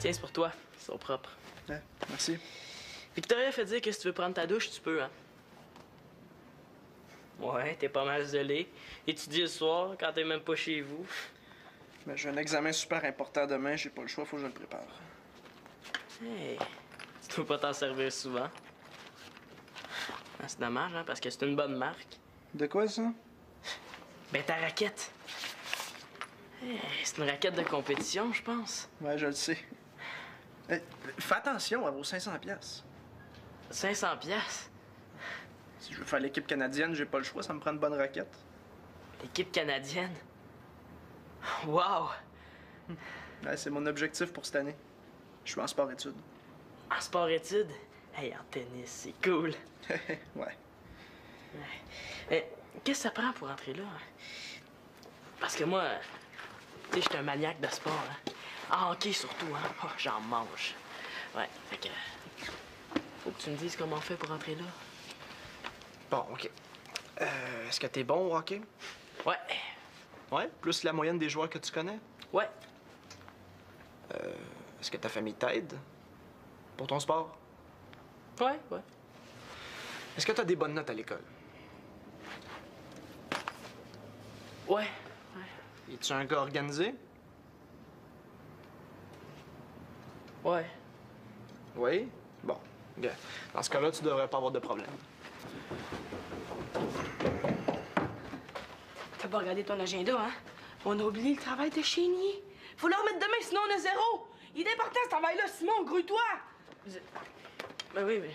Tiens, c'est pour toi. Ils sont propres. Ouais, merci. Victoria fait dire que si tu veux prendre ta douche, tu peux, hein? Ouais, t'es pas mal isolé. Étudier le soir quand t'es même pas chez vous. Mais j'ai un examen super important demain, j'ai pas le choix, faut que je le prépare. Hey, tu dois pas t'en servir souvent. Ah, c'est dommage, hein, parce que c'est une bonne marque. De quoi ça? Ben, ta raquette. Hey, c'est une raquette de compétition, je pense. Ouais, je le sais. Hey, fais attention à vos 500$. 500 piastres. Si je veux faire l'équipe canadienne, j'ai pas le choix, ça me prend une bonne raquette. L'équipe canadienne. Wow! Ouais, c'est mon objectif pour cette année. Je suis en sport-études. En sport-études? Hey, en tennis, c'est cool. Ouais. Qu'est-ce que ça prend pour entrer là? Parce que moi, tu sais, je suis un maniaque de sport. Hein. En hockey surtout, hein. Oh, j'en mange. Ouais, fait que... Faut que tu me dises comment on fait pour entrer là. Bon, OK. Est-ce que t'es bon au hockey? Ouais. Ouais? Plus la moyenne des joueurs que tu connais? Ouais. Est-ce que ta famille t'aide pour ton sport? Ouais. Est-ce que t'as des bonnes notes à l'école? Ouais. Es-tu un gars organisé? Ouais. Oui? Bon. Bien. Dans ce cas-là, tu devrais pas avoir de problème. T'as pas regardé ton agenda, hein? On a oublié le travail de chénier. Faut le remettre demain, sinon on a zéro. Il est important, ce travail-là. Simon, grouille-toi. Ben oui, mais...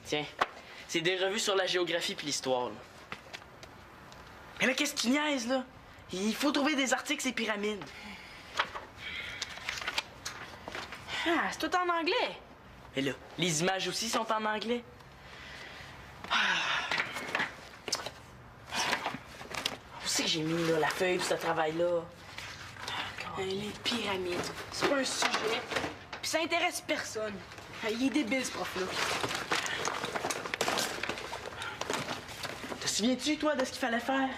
Tiens, c'est des revues sur la géographie puis l'histoire, là. Mais là, qu'est-ce que tu niaises, là? Il faut trouver des articles sur les pyramides. Ah, c'est tout en anglais. Mais là, les images aussi sont en anglais. Où c'est que j'ai mis, là, la feuille pour ce travail-là? Les pyramides. C'est pas un sujet. Puis ça intéresse personne. Il est débile, ce prof-là. Te souviens-tu, toi, de ce qu'il fallait faire?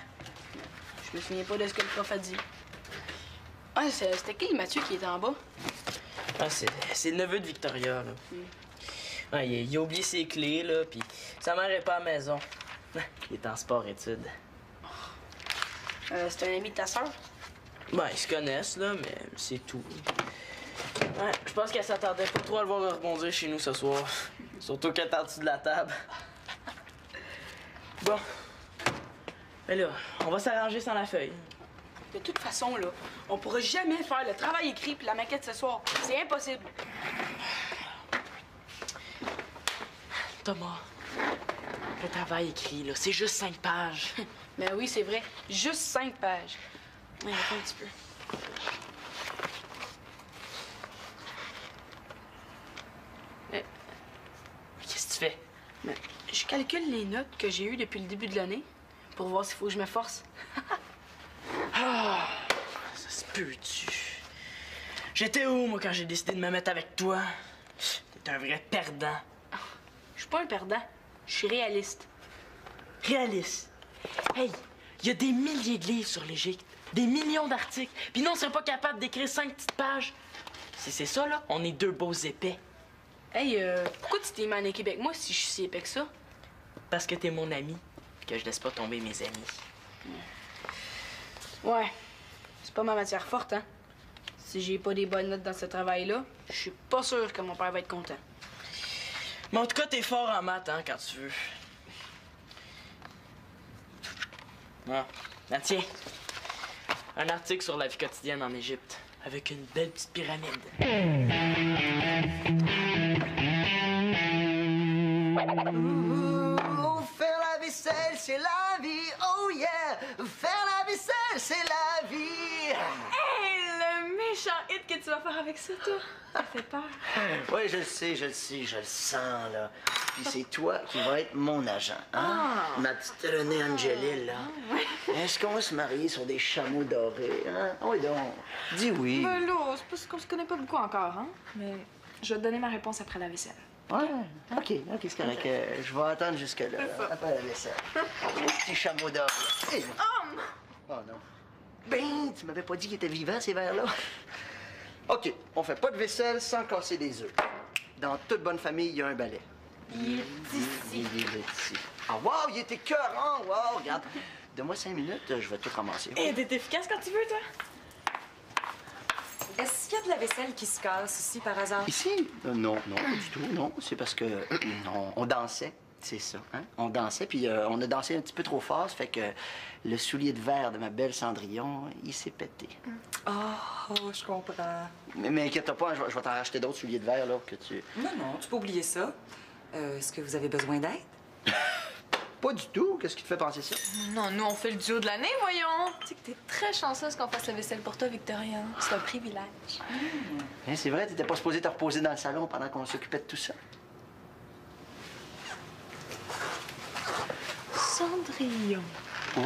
Je me souviens pas de ce que le prof a dit. Ah, c'était qui, Mathieu, qui était en bas? Ah, c'est le neveu de Victoria, là. Ouais, il a oublié ses clés, là, puis sa mère est pas à la maison. Il est en sport-études. C'est un ami de ta sœur? Ben, ils se connaissent, là, mais c'est tout. Ouais, je pense qu'elle s'attendait pas trop à le voir rebondir chez nous ce soir. Surtout qu'elle est en dessous de la table. Bon. Mais là, on va s'arranger sans la feuille. De toute façon, là, on pourra jamais faire le travail écrit puis la maquette ce soir. C'est impossible. Thomas, le travail écrit, là, c'est juste 5 pages. Ben oui, c'est vrai. Juste 5 pages. Ouais, attends un petit peu. Qu'est-ce que tu fais? Ben, je calcule les notes que j'ai eues depuis le début de l'année pour voir s'il faut que je me force. Ah, ça se peut-tu? J'étais où, moi, quand j'ai décidé de me mettre avec toi? T'es un vrai perdant. Je suis pas un perdant. Je suis réaliste. Réaliste. Hey, il y a des milliers de livres sur l'Égypte, des millions d'articles, puis nous, on serait pas capable d'écrire 5 petites pages. Si c'est ça, là, on est 2 beaux épais. Hey, pourquoi tu t'es mis en équipe avec moi si je suis si épais que ça? Parce que t'es mon ami, que je laisse pas tomber mes amis. Ouais, c'est pas ma matière forte, hein? Si j'ai pas des bonnes notes dans ce travail-là, je suis pas sûr que mon père va être content. Mais en tout cas, t'es fort en maths, hein, quand tu veux. Ah, tiens. Un article sur la vie quotidienne en Égypte, avec une belle petite pyramide. Faire la vaisselle, c'est la vie, oh yeah! Faire la vaisselle, c'est la vie! Hey, le méchant hit que tu vas faire avec ça, toi. Ça fait peur. Oui, je le sais, je le sens, là. Puis c'est toi qui vas être mon agent, hein? Ma petite Renée Angelil, là. Est-ce qu'on va se marier sur des chameaux dorés, hein? Oui, donc. Dis oui. Ben là, c'est parce qu'on se connaît pas beaucoup encore, hein? Mais je vais te donner ma réponse après la vaisselle. Ouais, OK, c'est correct. Je vais attendre jusque-là, après la vaisselle. Les petits chameaux dorés. Hey. Oh non. Ben, tu m'avais pas dit qu'ils étaient vivants, ces verres-là. OK, on fait pas de vaisselle sans casser des œufs. Dans toute bonne famille, il y a un balai. Il est ici. Ah, wow, il était écœurant! Wow, regarde. Donne-moi 5 minutes, je vais tout ramasser. Et t'es efficace quand tu veux, toi? Est-ce qu'il y a de la vaisselle qui se casse ici, par hasard? Ici? Non, pas du tout, non. C'est parce que on dansait, c'est ça. Hein? On dansait, puis on a dansé un petit peu trop fort, ça fait que le soulier de verre de ma belle Cendrillon, il s'est pété. Oh, je comprends. Mais inquiète-toi pas, je vais t'en racheter d'autres souliers de verre, là, que tu... Non, tu peux oublier ça. Est-ce que vous avez besoin d'aide? Pas du tout. Qu'est-ce qui te fait penser ça? Non, nous, on fait le duo de l'année, voyons. Tu sais que t'es très chanceuse qu'on fasse la vaisselle pour toi, Victoria. C'est un privilège. Hein, c'est vrai, t'étais pas supposé te reposer dans le salon pendant qu'on s'occupait de tout ça. Cendrillon. Ouais.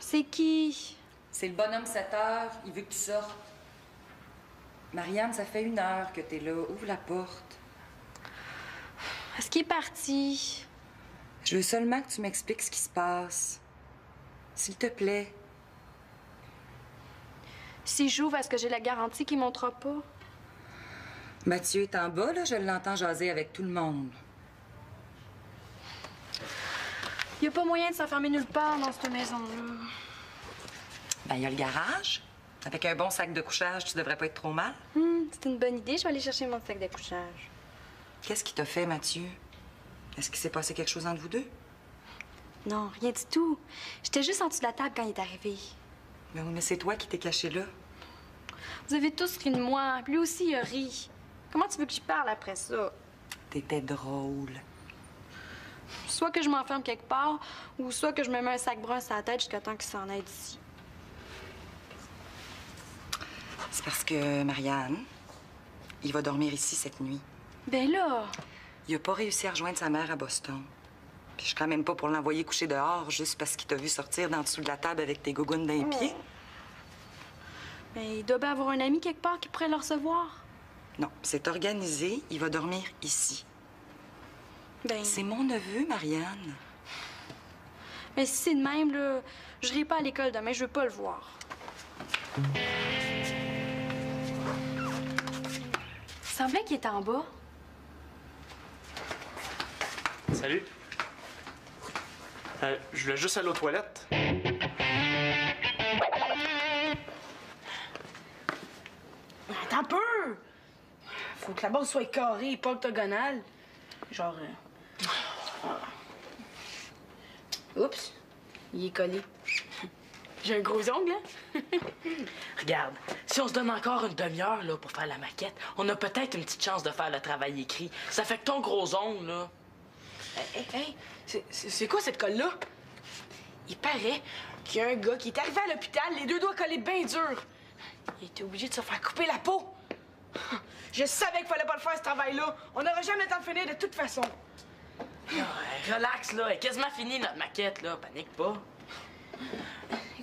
C'est qui? C'est le bonhomme 7 heures. Il veut que tu sortes. Marianne, ça fait 1 heure que t'es là. Ouvre la porte. Est-ce qu'il est parti? Je veux seulement que tu m'expliques ce qui se passe. S'il te plaît. Si j'ouvre, est-ce que j'ai la garantie qu'il montera pas? Mathieu est en bas, là. Je l'entends jaser avec tout le monde. Y a pas moyen de s'enfermer nulle part dans cette maison-là. Ben, il y a le garage. Avec un bon sac de couchage, tu devrais pas être trop mal. C'est une bonne idée. Je vais aller chercher mon sac d'accouchage. Qu'est-ce qui t'a fait, Mathieu? Est-ce qu'il s'est passé quelque chose entre vous deux? Non, rien du tout. J'étais juste en dessous de la table quand il est arrivé. Ben oui, mais c'est toi qui t'es caché là. Vous avez tous ri de moi. Puis lui aussi, il a ri. Comment tu veux que je parle après ça? T'étais drôle. Soit que je m'enferme quelque part, ou soit que je me mets un sac brun sur la tête jusqu'à temps qu'il s'en aille d'ici. C'est parce que, Marianne, il va dormir ici cette nuit. Ben là! Il a pas réussi à rejoindre sa mère à Boston. Puis je suis quand même pas pour l'envoyer coucher dehors juste parce qu'il t'a vu sortir d'en dessous de la table avec tes gougounes d'un pied. Mais il doit bien avoir un ami quelque part qui pourrait le recevoir. Non, c'est organisé. Il va dormir ici. Ben... C'est mon neveu, Marianne. Mais si c'est de même, là, je n'irai pas à l'école demain. Je veux pas le voir. Il semblait qu'il était en bas. Salut. Je voulais juste aller aux toilettes. Attends un peu! Faut que la base soit carrée et pas octogonale. Genre... Oups! Il est collé. J'ai un gros ongle, hein? Regarde, si on se donne encore une demi-heure là, pour faire la maquette, on a peut-être une petite chance de faire le travail écrit. Ça fait que ton gros ongle, là... Hey, c'est quoi cette colle-là? Il paraît qu'il y a un gars qui est arrivé à l'hôpital, les 2 doigts collés bien durs. Il était obligé de se faire couper la peau. Je savais qu'il fallait pas le faire, ce travail-là. On n'aura jamais le temps de finir de toute façon. Relax, là. Elle est quasiment finie, notre maquette, là. Panique pas.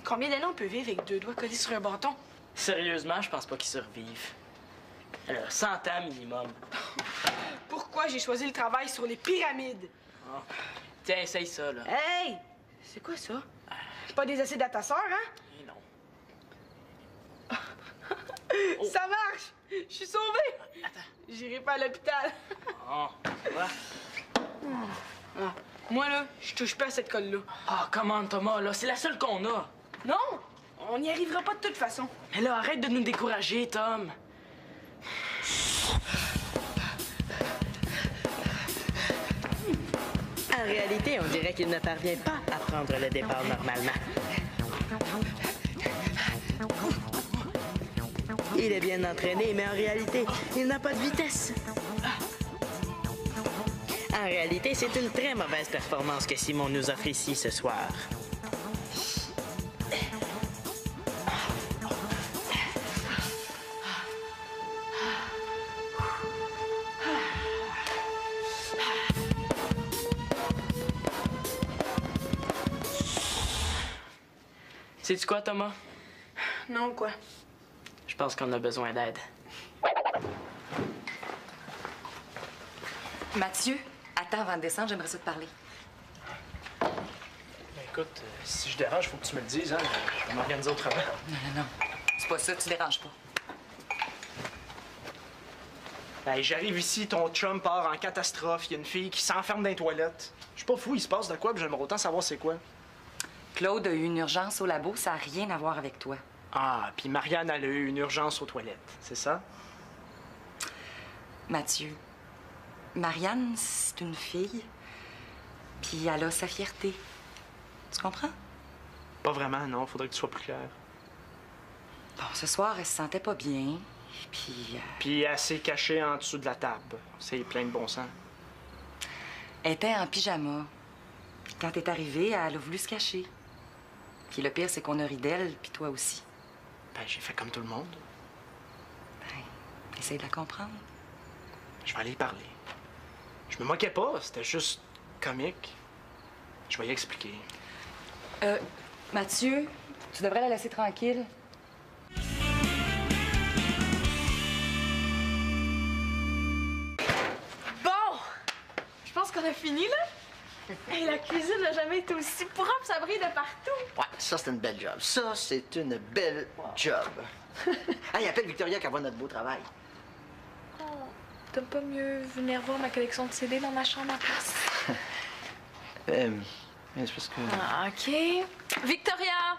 Combien d'années on peut vivre avec 2 doigts collés sur un bâton? Sérieusement, je pense pas qu'ils survivent. Alors, 100 ans minimum. Pourquoi j'ai choisi le travail sur les pyramides? Oh. Tiens, essaye ça, là. Hey! C'est quoi ça? C'est pas des acides à ta sœur, hein? Eh non. Ça marche! Je suis sauvée! Attends. J'irai pas à l'hôpital. Oh, tu vois? Ah, moi, là, je touche pas à cette colle-là. Oh, comment, Thomas, là? C'est la seule qu'on a. Non! On n'y arrivera pas de toute façon. Mais là, arrête de nous décourager, Tom. En réalité, on dirait qu'il ne parvient pas à prendre le départ normalement. Il est bien entraîné, mais en réalité, il n'a pas de vitesse. En réalité, c'est une très mauvaise performance que Simon nous offre ici ce soir. Sais-tu quoi, Thomas? Non, quoi? Je pense qu'on a besoin d'aide. Mathieu, attends avant de descendre, j'aimerais ça te parler. Ben, écoute, si je dérange, faut que tu me le dises, hein. Je vais m'organiser autrement. Non. C'est pas ça, tu déranges pas. Ben, j'arrive ici, ton chum part en catastrophe. Il y a une fille qui s'enferme dans les toilettes. Je suis pas fou, il se passe de quoi, puis j'aimerais autant savoir c'est quoi. Claude a eu une urgence au labo, ça n'a rien à voir avec toi. Ah, puis Marianne, elle a eu une urgence aux toilettes, c'est ça? Mathieu, Marianne, c'est une fille, puis elle a sa fierté. Tu comprends? Pas vraiment, non. Faudrait que tu sois plus clair. Bon, ce soir, elle se sentait pas bien, puis... Puis elle s'est cachée en dessous de la table. C'est plein de bon sens. Elle était en pyjama. Quand t'es arrivé, elle a voulu se cacher. Puis le pire, c'est qu'on a ri d'elle, puis toi aussi. Ben, j'ai fait comme tout le monde. Ben, essaye de la comprendre. Je vais aller y parler. Je me moquais pas, c'était juste comique. Je vais y expliquer. Mathieu, tu devrais la laisser tranquille. Bon! Je pense qu'on a fini, là. Hey, la cuisine n'a jamais été aussi propre, ça brille de partout. Ouais, ça, c'est une belle job. Ça, c'est une belle job. Hey, appelle Victoria qu'elle voit notre beau travail. Oh, t'aimes pas mieux venir voir ma collection de CD dans ma chambre en place? Mais c'est parce que... Ah, OK. Victoria!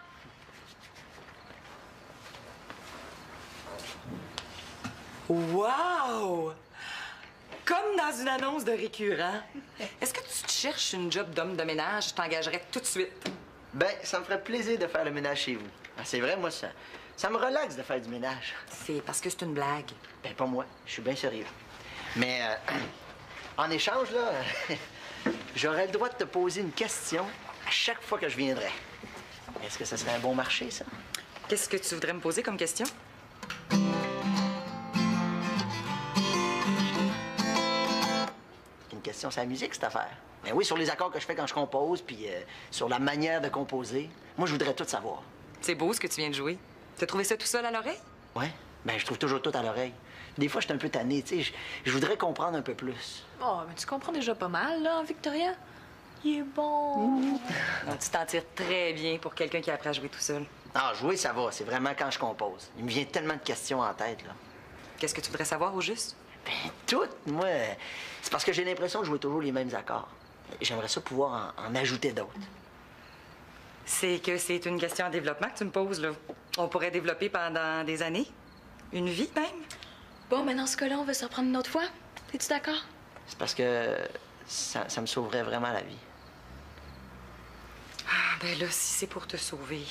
Wow! Comme dans une annonce de récurrent. Est-ce que tu te cherches une job d'homme de ménage? Je t'engagerais tout de suite. Ben, ça me ferait plaisir de faire le ménage chez vous. Ah, c'est vrai, moi, ça me relaxe de faire du ménage. C'est parce que c'est une blague. Ben, pas moi. Je suis bien sérieux. Mais, en échange, là, j'aurais le droit de te poser une question à chaque fois que je viendrais. Est-ce que ça serait un bon marché, ça? Qu'est-ce que tu voudrais me poser comme question? Une question sur la musique, cette affaire. Ben oui, sur les accords que je fais quand je compose, puis sur la manière de composer. Moi, je voudrais tout savoir. C'est beau ce que tu viens de jouer. T'as trouvé ça tout seul à l'oreille? Ouais? Ben, je trouve toujours tout à l'oreille. Des fois, je suis un peu tanné, tu sais. Je voudrais comprendre un peu plus. Oh, mais tu comprends déjà pas mal, là, Victoria? Il est bon. Non, tu t'en tires très bien pour quelqu'un qui a appris à jouer tout seul. Ah, jouer, ça va. C'est vraiment quand je compose. Il me vient tellement de questions en tête, là. Qu'est-ce que tu voudrais savoir au juste? Ben, tout, moi. C'est parce que j'ai l'impression de jouer toujours les mêmes accords. J'aimerais ça pouvoir en ajouter d'autres. C'est que c'est une question en développement que tu me poses, là. On pourrait développer pendant des années. Une vie, même. Bon, mais dans ce cas-là, on va se reprendre une autre fois. Es-tu d'accord? C'est parce que ça me sauverait vraiment la vie. Ah, ben là, si c'est pour te sauver.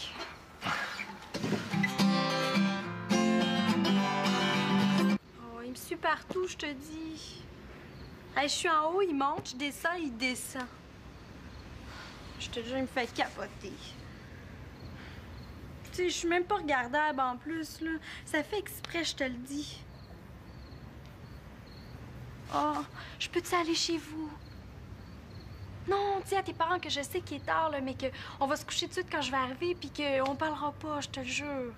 Oh, il me suit partout, je te dis. Hey, je suis en haut, il monte, je descends, il descend. Je te jure, il me fait capoter. Tu sais, je suis même pas regardable en plus, là. Ça fait exprès, je te le dis. Oh, je peux-tu aller chez vous? Non, dis à tes parents que je sais qu'il est tard, là, mais qu'on va se coucher tout de suite quand je vais arriver, puis qu'on parlera pas, je te le jure.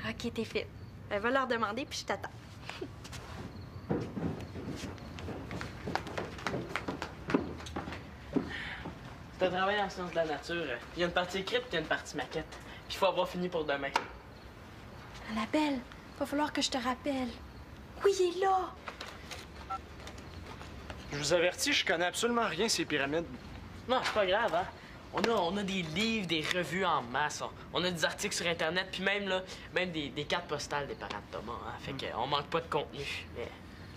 OK, t'es fit. Elle va leur demander, puis je t'attends. T'as travaillé en sciences de la nature. Il y a une partie écrite, puis il y a une partie maquette. Puis il faut avoir fini pour demain. Annabelle, va falloir que je te rappelle. Oui, il est là. Je vous avertis, je connais absolument rien ces pyramides. Non, c'est pas grave, hein. On a des livres, des revues en masse. On a des articles sur Internet, puis même, là, même des cartes postales des parents de Thomas. Hein. Fait qu'on manque pas de contenu. Mais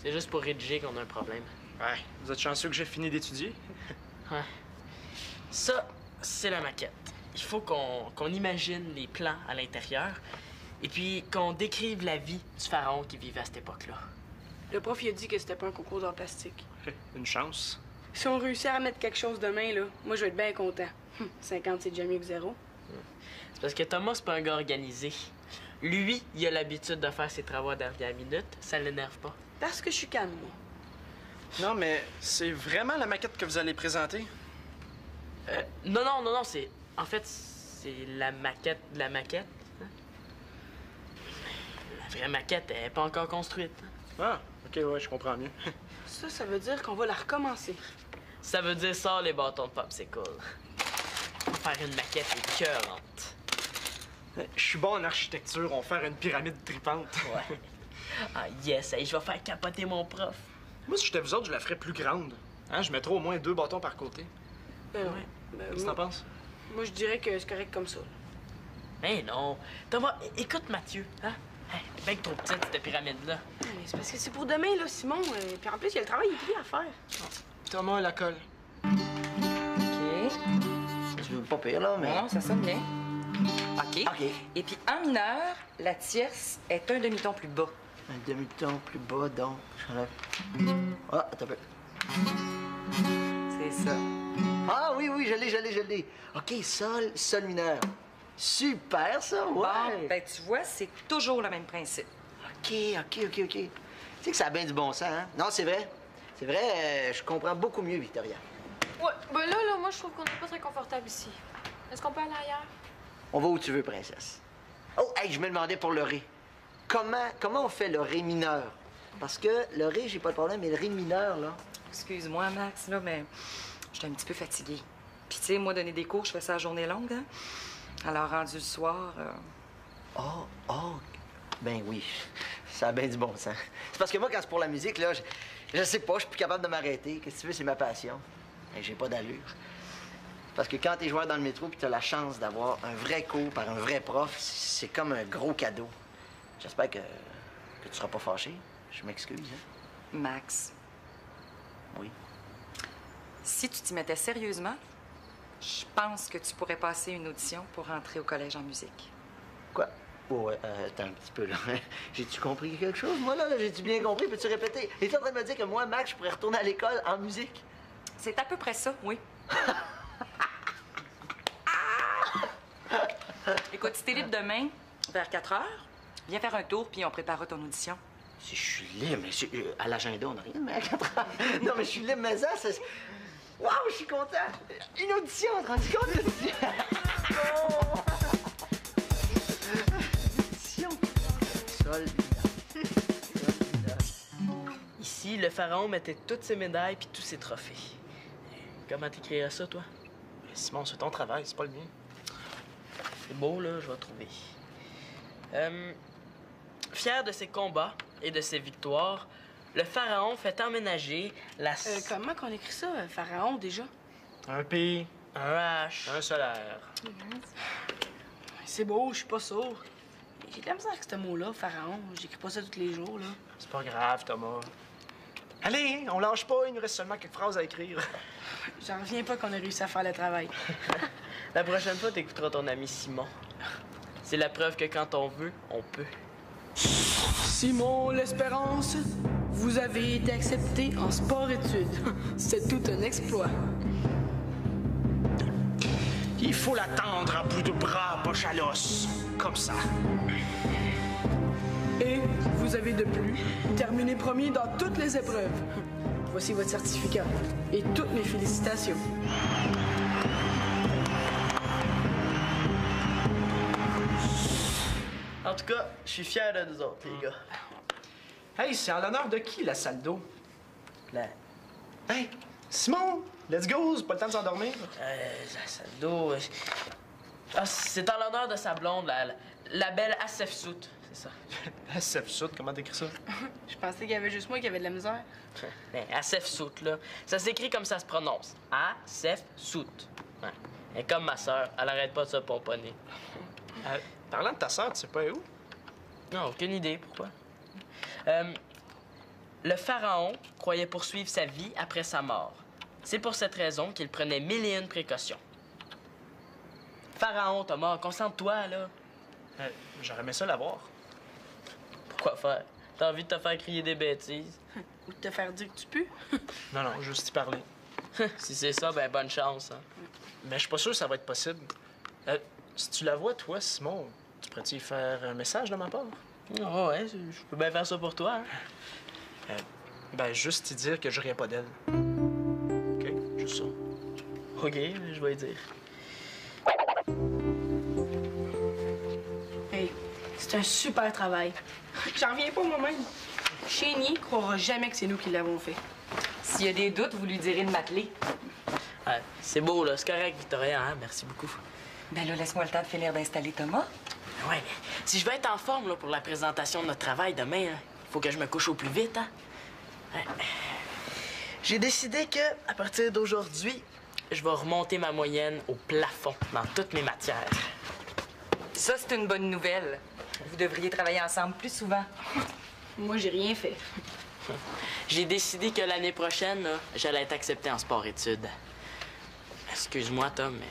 c'est juste pour rédiger qu'on a un problème. Ouais, vous êtes chanceux que j'ai fini d'étudier. Ouais. Ça, c'est la maquette. Il faut qu'on imagine les plans à l'intérieur. Et puis qu'on décrive la vie du pharaon qui vivait à cette époque-là. Le prof, il a dit que c'était pas un concours d'art plastique. Une chance. Si on réussit à remettre quelque chose demain, là, moi, je vais être bien content. 50, c'est déjà mieux que 0. C'est parce que Thomas, c'est pas un gars organisé. Lui, il a l'habitude de faire ses travaux à dernière minute. Ça l'énerve pas. Parce que je suis calme, moi. Non, mais c'est vraiment la maquette que vous allez présenter? Non, c'est... En fait, c'est la maquette de la maquette. Hein? La vraie maquette, elle est pas encore construite. Ah, OK, ouais, je comprends mieux. Ça veut dire qu'on va la recommencer. Ça veut dire sort les bâtons de popsicle. On va faire une maquette écœurante. Je suis bon en architecture, on va faire une pyramide tripante. Ouais. Ah yes, hey, je vais faire capoter mon prof. Moi, si j'étais vous autres, je la ferais plus grande. Hein, je mettrais au moins 2 bâtons par côté. Ouais. Qu'est-ce que t'en penses? Moi, je dirais que c'est correct comme ça. Eh non. Thomas, écoute Mathieu, hein? Hey, ben trop petite, cette pyramide-là. Mais c'est parce que c'est pour demain, là, Simon. Puis en plus, il y a le travail écrit à faire. Thomas, la colle. OK. Tu veux pas pire, là, mais... Non, ça sonne bien. OK. OK. Et puis en mineur, la tierce est un demi-ton plus bas. Un demi-ton plus bas, donc. J'enlève. Ah, attends un peu. C'est ça. Ah oui, je l'ai. OK, sol mineur. Super, ça, ouais. Bon, ben tu vois, c'est toujours le même principe. OK. Tu sais que ça a bien du bon sens, hein? Non, c'est vrai. C'est vrai, je comprends beaucoup mieux, Victoria. Ouais, ben là, moi, je trouve qu'on n'est pas très confortable ici. Est-ce qu'on peut aller ailleurs? On va où tu veux, princesse. Oh, hey, je me demandais pour le ré. Comment on fait le ré mineur? Parce que le ré, j'ai pas de problème, mais le ré mineur, là... Excuse-moi, Max, là, mais je suis un petit peu fatiguée. Puis, tu sais, moi, donner des cours, je fais ça à journée longue, hein? Alors, rendu le soir... Ben oui, ça a bien du bon sens. C'est parce que moi, quand c'est pour la musique, là, je sais pas, je suis plus capable de m'arrêter. Qu'est-ce que tu veux, c'est ma passion. Et j'ai pas d'allure. Parce que quand t'es joueur dans le métro puis t'as la chance d'avoir un vrai cours par un vrai prof, c'est comme un gros cadeau. J'espère que tu seras pas fâché. Je m'excuse, hein? Max, Oui. si tu t'y mettais sérieusement, je pense que tu pourrais passer une audition pour rentrer au collège en musique. Quoi? Oh, ouais, attends un petit peu, là. J'ai-tu compris quelque chose, moi, là? J'ai-tu bien compris? Peux-tu répéter? Es-tu en train de me dire que moi, Max, je pourrais retourner à l'école en musique? C'est à peu près ça, oui. Écoute, si t'es libre demain, vers 4 heures, viens faire un tour, puis on préparera ton audition. Si je suis libre, mais à l'agenda, on n'a rien, mais à 4 heures. Non, mais je suis libre, mais ça, c'est... Waouh, je suis content! Une audition, on te rend compte, une audition? Audition. Sol mineur. Ici, le pharaon mettait toutes ses médailles puis tous ses trophées. Comment t'écrirais ça, toi? Simon, c'est ton travail, c'est pas le mien. C'est beau, là, je vais trouver. Fier de ses combats et de ses victoires, le pharaon fait emménager la... Comment qu'on écrit ça, pharaon, déjà? Un P, Un H. un solaire. C'est beau, je suis pas sourd. J'ai de la misère avec ce mot-là, pharaon. J'écris pas ça tous les jours, là. C'est pas grave, Thomas. Allez, on lâche pas, il nous reste seulement quelques phrases à écrire. J'en reviens pas qu'on a réussi à faire le travail. La prochaine fois, t'écouteras ton ami Simon. C'est la preuve que quand on veut, on peut. Simon l'Espérance, vous avez été accepté en sport-études. C'est tout un exploit. Il faut l'attendre à bout de bras, poche à l'os. Comme ça. Et vous avez de plus terminé premier dans toutes les épreuves. Voici votre certificat et toutes mes félicitations. En tout cas, je suis fier de nous autres, les gars. Hey, c'est en l'honneur de qui, la salle d'eau? Là. Hey, Simon, let's go, c'est pas le temps de s'endormir. La salle d'eau... c'est en l'honneur de sa blonde, la belle Asef Sout, c'est ça. SF Sud, comment t'écris ça? Je pensais qu'il y avait juste moi qui avait de la misère. Asef Sout, là. Ça s'écrit comme ça se prononce. Asef Sout. Ouais. Et comme ma sœur, elle arrête pas de se pomponner. Parlant de ta sœur, tu sais pas où? Non, aucune idée. Pourquoi? Le pharaon croyait poursuivre sa vie après sa mort. C'est pour cette raison qu'il prenait 1001 précautions. Pharaon, Thomas, concentre-toi, là. J'aurais aimé ça l'avoir. Pourquoi faire? T'as envie de te faire crier des bêtises? Ou de te faire dire que tu peux. Non, non, juste y parler. Si c'est ça, ben bonne chance. Hein. Mais je suis pas sûr que ça va être possible. Si tu la vois, toi, Simon, tu pourrais-tu y faire un message de ma part? Ah ouais, je peux bien faire ça pour toi. Hein? Ben, juste y dire que je riais pas d'elle. OK? Juste ça. OK, je vais y dire. Hey, c'est un super travail. J'en reviens pas moi-même. Chénie croira jamais que c'est nous qui l'avons fait. S'il y a des doutes, vous lui direz de m'appeler. Ouais, c'est beau, là. C'est correct, Victoria, hein? Merci beaucoup. Ben là, laisse-moi le temps de finir d'installer Thomas. Ouais, mais si je veux être en forme là, pour la présentation de notre travail demain, il faut que je me couche au plus vite, hein? Ouais. J'ai décidé que, à partir d'aujourd'hui, je vais remonter ma moyenne au plafond dans toutes mes matières. Ça, c'est une bonne nouvelle. Vous devriez travailler ensemble plus souvent. Moi, j'ai rien fait. J'ai décidé que l'année prochaine, là, j'allais être accepté en sport-études. Excuse-moi, Tom, mais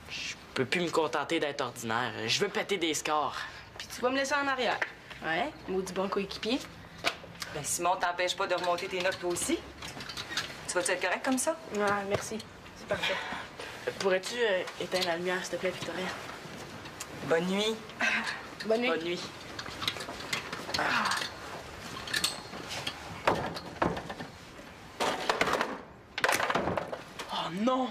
je peux plus me contenter d'être ordinaire. Je veux péter des scores. Puis tu vas me laisser en arrière. Ouais, maudit bon coéquipier. Ben Simon, t'empêche pas de remonter tes notes toi aussi. Tu vas-tu être correct comme ça? Ah, merci. C'est parfait. Pourrais-tu éteindre la lumière, s'il te plaît, Victoria? Bonne nuit. Bonne nuit. Bonne nuit. Oh non!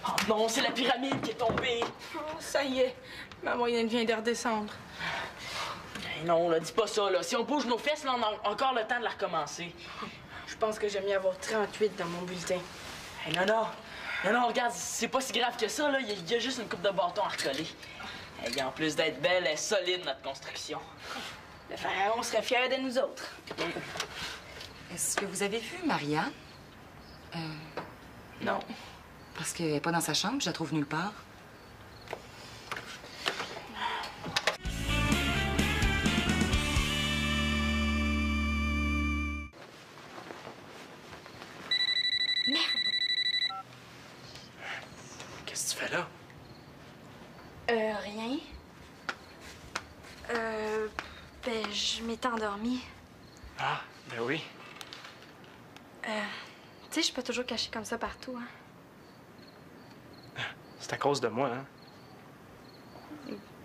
Oh non, c'est la pyramide qui est tombée! Oh, ça y est, ma moyenne vient de redescendre. Hey, non, là, dis pas ça, là. Si on bouge nos fesses, là, on a encore le temps de la recommencer. Je pense que j'aime mieux avoir 38 dans mon bulletin. Hey, non, regarde, c'est pas si grave que ça, là. Il y a juste une coupe de bâton à recoller. Hey, en plus d'être belle, elle est solide, notre construction. Le pharaon serait fier de nous autres. Est-ce que vous avez vu Marianne? Non. Parce qu'elle n'est pas dans sa chambre, je la trouve nulle part. Merde! Qu'est-ce que tu fais là? Rien. Ben, je m'étais endormie. Ah, ben oui. Tu sais, je suis pas toujours cachée comme ça partout, hein. C'est à cause de moi, hein?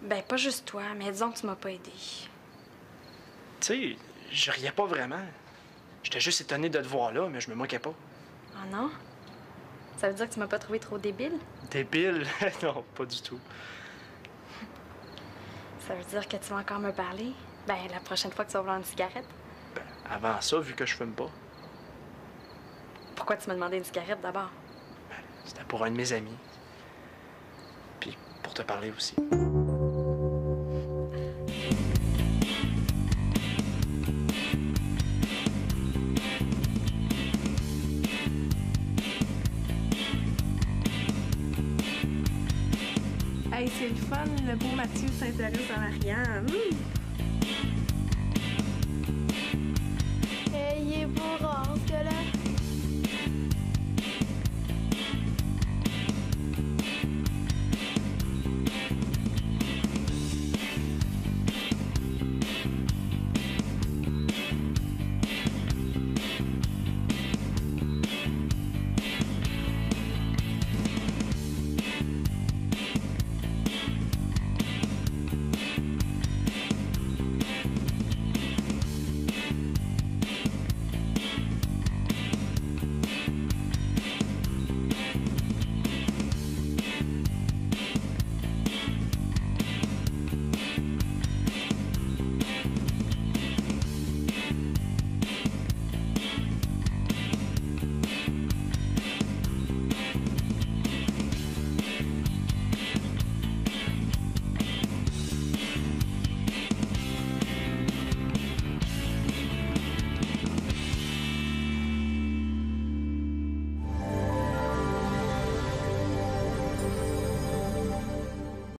Ben, pas juste toi, mais disons que tu m'as pas aidé. Tu sais, je riais pas vraiment. J'étais juste étonné de te voir là, mais je me moquais pas. Oh non? Ça veut dire que tu m'as pas trouvé trop débile? Débile? Non, pas du tout. Ça veut dire que tu vas encore me parler? Ben, la prochaine fois que tu vas vouloir une cigarette. Ben, avant ça, vu que je fume pas, Pourquoi tu m'as demandé une cigarette d'abord? c'était pour un de mes amis. Puis pour te parler aussi. Hey, c'est le fun, le beau Mathieu s'intéresse à Marianne. Hey, il est beau,